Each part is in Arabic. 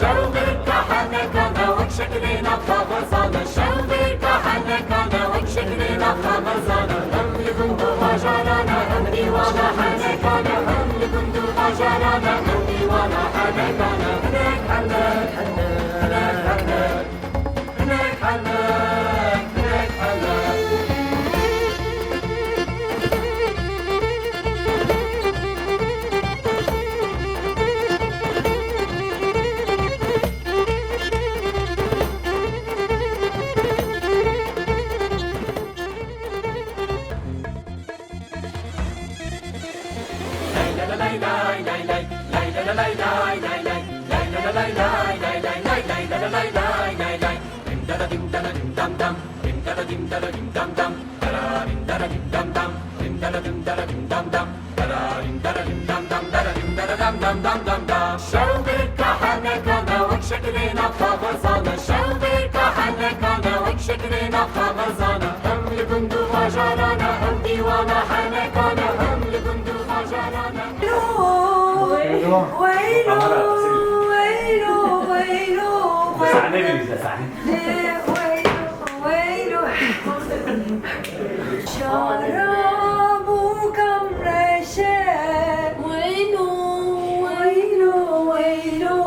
شوقك حنكنا وشكلنا خبزانا شوقك حنكنا وشكلنا خبزانا هم لكنتو مجارانا هم ديوانا حنكنا هم لكنتو مجارانا هم ديوانا حنكنا هناك حنك هناك حنك هناك حنك هناك حنك شوقك حنكنا وشكلنا خبزانا شوقك حنكنا وشكلنا خبزانا هم لكنتو مجارانا هم ديوانا حنكنا هم لكنتو مجارانا ويلو ويلو ويلو ويلو ويلو شرابك مرشد ويلو ويلو ويلو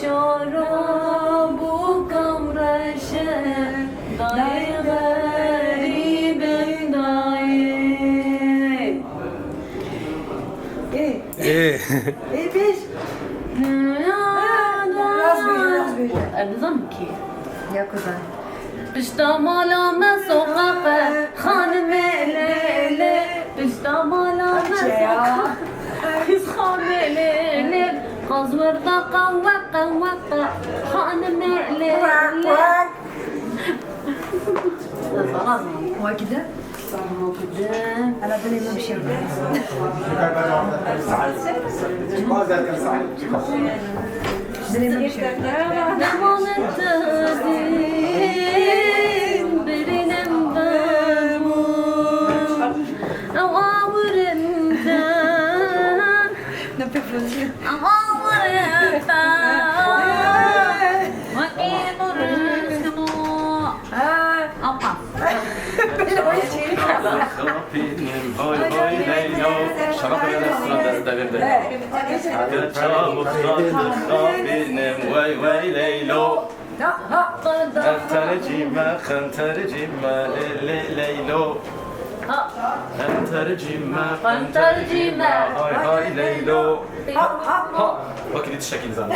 شرابك مرشد ضاي غريب ضاي ايه ايه بيش Nizam ki. يا كوزان Piştamalana sokakta hanım elele Piştamalana sokakta kız hanım elele Kazmırda kavva kavva hanım elele هو كده انا بالي ما مشي بالي ما مشي Damanıntadın birinin bamu Avavırından نبي Avavırından Vakit rızkını Apa Benim hoy hoy leylo şarap yarasına destevirdi. Çabuktan benim vay vay leylo. Entercime entercime leylo. Entercime Entercime. hay hay leylo. Ha vakit yetişecek insan.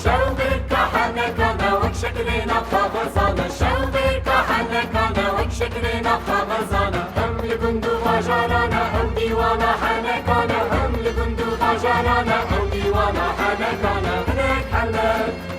شوقك حنكنا وشكلنا خبزانا شوقك حنكنا وشكلنا خبزانا هم لكنتو مجارانا هم ديوانا حنكنا هم لكنتو مجارانا هم ديوانا حنكنا هناك حنك